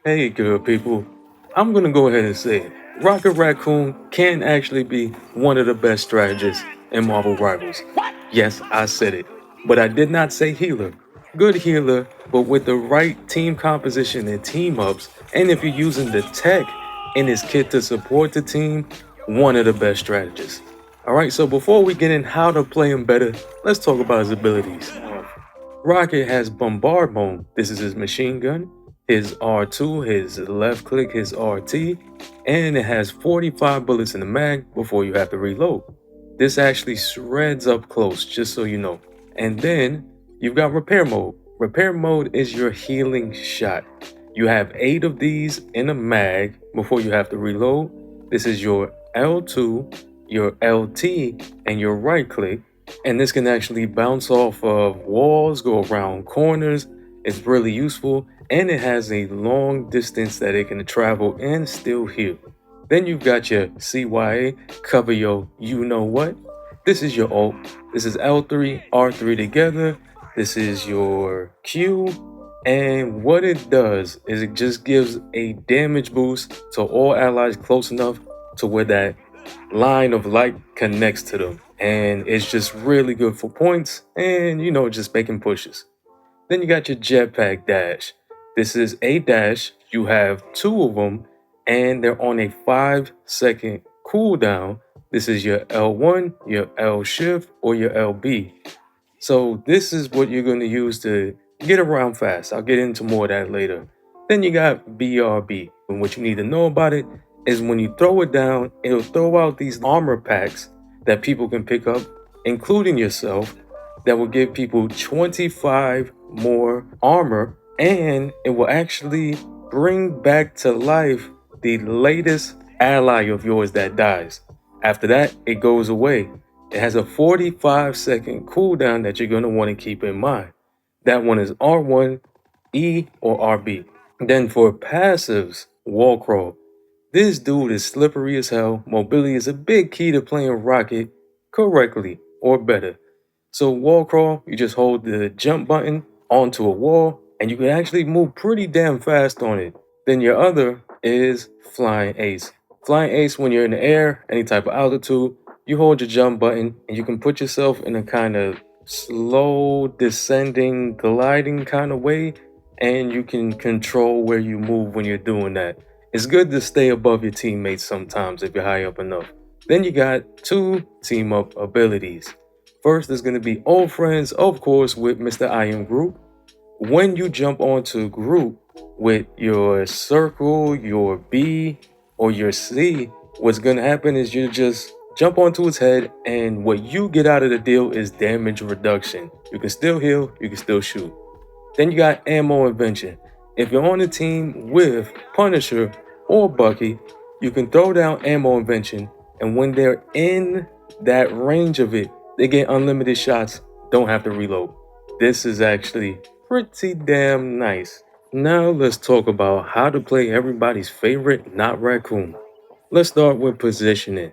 Hey, good people. I'm gonna go ahead and say it. Rocket Raccoon can actually be one of the best strategists in Marvel Rivals. Yes, I said it, but I did not say healer. Good healer, but with the right team composition and team ups, and if you're using the tech in his kit to support the team, one of the best strategists. Alright, so before we get in how to play him better, let's talk about his abilities. Rocket has bombard mode. This is his machine gun, his R2, his left click, his RT, and it has 45 bullets in the mag before you have to reload. This actually shreds up close, just so you know. And then you've got repair mode. Repair mode is your healing shot. You have 8 of these in a mag before you have to reload. This is your L2, your LT, and your right click, and this can actually bounce off of walls, go around corners. It's really useful, and it has a long distance that it can travel and still heal. Then you've got your CYA, cover your you know what. This is your ult. This is L3, R3 together. This is your Q, and what it does is it just gives a damage boost to all allies close enough to where that line of light connects to them, and it's just really good for points and just making pushes. Then you got your jetpack dash. This is a dash, you have 2 of them, and they're on a 5-second cooldown. This is your L1, your L shift, or your LB. So this is what you're going to use to get around fast. I'll get into more of that later. Then you got BRB, and what you need to know about it is when you throw it down, it'll throw out these armor packs that people can pick up, including yourself, that will give people 25 more armor, and it will actually bring back to life the latest ally of yours that dies. After that, it goes away. It has a 45-second cooldown that you're going to want to keep in mind. That one is R1, E, or RB. Then for passives, wall crawl. This dude is slippery as hell. Mobility is a big key to playing Rocket correctly or better. So wall crawl, you just hold the jump button onto a wall and you can actually move pretty damn fast on it. Then your other is flying ace. Flying ace, when you're in the air, any type of altitude, you hold your jump button and you can put yourself in a kind of slow descending gliding kind of way, and you can control where you move when you're doing that. It's good to stay above your teammates sometimes if you're high up enough. Then you got 2 team up abilities. First is going to be old friends, of course, with Mr. I Am Groot. When you jump onto Groot with your circle, your B, or your C, what's going to happen is you just jump onto his head, and what you get out of the deal is damage reduction. You can still heal, you can still shoot. Then you got ammo invention. If you're on a team with Punisher or Bucky, you can throw down ammo invention, and when they're in that range of it, they get unlimited shots, don't have to reload. This is actually pretty damn nice. Now let's talk about how to play everybody's favorite not raccoon. Let's start with positioning.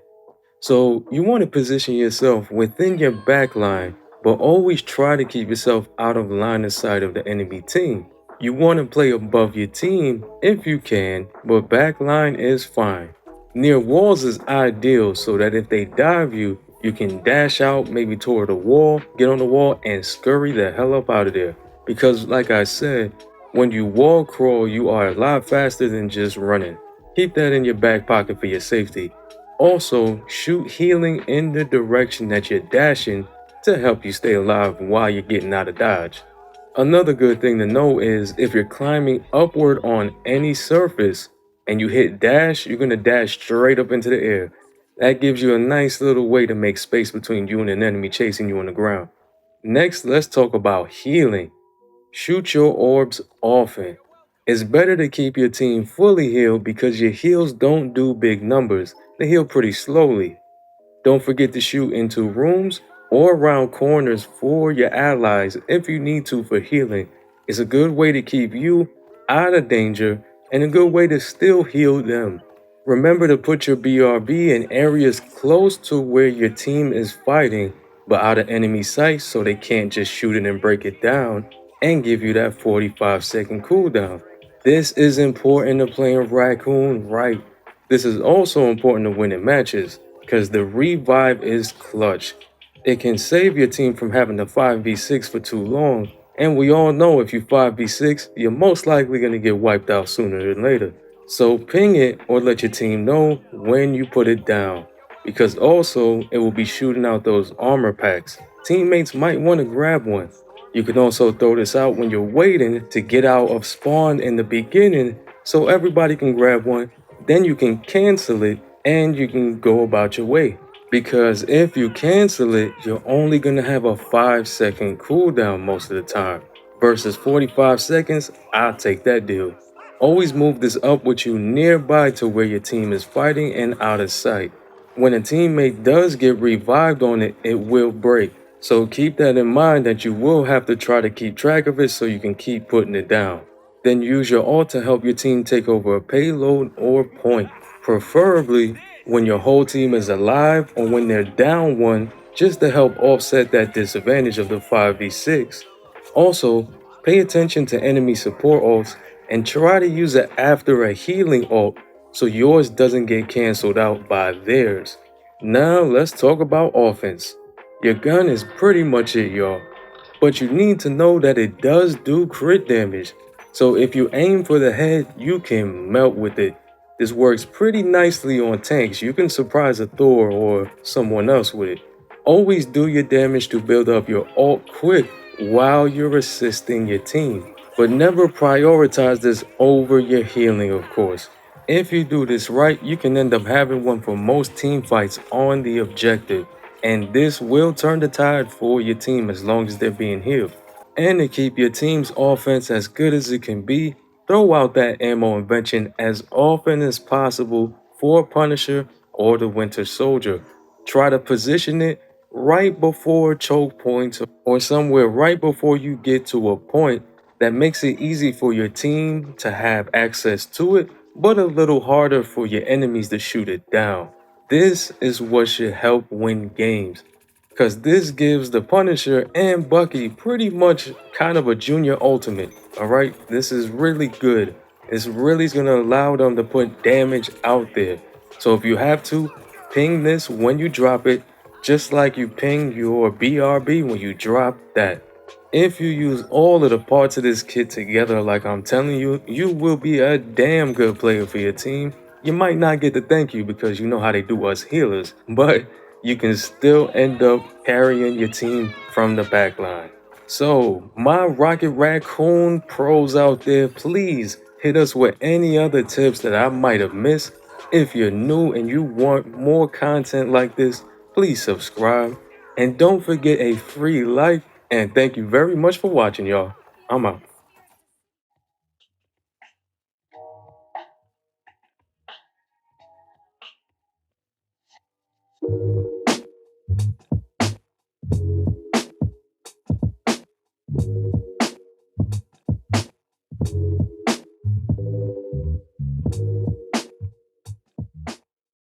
So you want to position yourself within your back line, but always try to keep yourself out of line of sight of the enemy team. You want to play above your team if you can, but back line is fine. Near walls is ideal so that if they dive you, you can dash out maybe toward a wall, get on the wall, and scurry the hell up out of there. Because like I said, when you wall crawl, you are a lot faster than just running. Keep that in your back pocket for your safety. Also, shoot healing in the direction that you're dashing to help you stay alive while you're getting out of dodge. Another good thing to know is if you're climbing upward on any surface and you hit dash, you're going to dash straight up into the air. That gives you a nice little way to make space between you and an enemy chasing you on the ground. Next, let's talk about healing. Shoot your orbs often. It's better to keep your team fully healed because your heals don't do big numbers, they heal pretty slowly. Don't forget to shoot into rooms or around corners for your allies if you need to for healing. It's a good way to keep you out of danger and a good way to still heal them. Remember to put your BRB in areas close to where your team is fighting but out of enemy sight so they can't just shoot it and break it down and give you that 45-second cooldown. This is important to playing Raccoon right. This is also important to winning matches because the revive is clutch. It can save your team from having to 5v6 for too long, and we all know if you 5v6, you're most likely going to get wiped out sooner than later. So ping it or let your team know when you put it down, because also it will be shooting out those armor packs. Teammates might want to grab one. You can also throw this out when you're waiting to get out of spawn in the beginning so everybody can grab one. Then you can cancel it and you can go about your way. Because if you cancel it, you're only going to have a 5-second cooldown most of the time. Versus 45 seconds, I'll take that deal. Always move this up with you nearby to where your team is fighting and out of sight. When a teammate does get revived on it, it will break. So keep that in mind that you will have to try to keep track of it so you can keep putting it down. Then use your ult to help your team take over a payload or point, preferably when your whole team is alive or when they're down one, just to help offset that disadvantage of the 5v6. Also, pay attention to enemy support ults and try to use it after a healing ult so yours doesn't get cancelled out by theirs. Now let's talk about offense. Your gun is pretty much it, y'all. But you need to know that it does do crit damage. So if you aim for the head, you can melt with it. This works pretty nicely on tanks. You can surprise a Thor or someone else with it. Always do your damage to build up your ult quick while you're assisting your team. But never prioritize this over your healing, of course. If you do this right, you can end up having one for most team fights on the objective, and this will turn the tide for your team as long as they're being healed. And to keep your team's offense as good as it can be, throw out that ammo invention as often as possible for Punisher or the Winter Soldier. Try to position it right before choke points or somewhere right before you get to a point that makes it easy for your team to have access to it, but a little harder for your enemies to shoot it down. This is what should help win games, because this gives the Punisher and Bucky pretty much kind of a junior ultimate. Alright, this is really good. It's really going to allow them to put damage out there. So if you have to, ping this when you drop it, just like you ping your BRB when you drop that. If you use all of the parts of this kit together like I'm telling you, you will be a damn good player for your team. You might not get the thank you because you know how they do us healers, but you can still end up carrying your team from the back line. So, my Rocket Raccoon pros out there, please hit us with any other tips that I might have missed. If you're new and you want more content like this, please subscribe. And don't forget a free like. And thank you very much for watching, y'all. I'm out.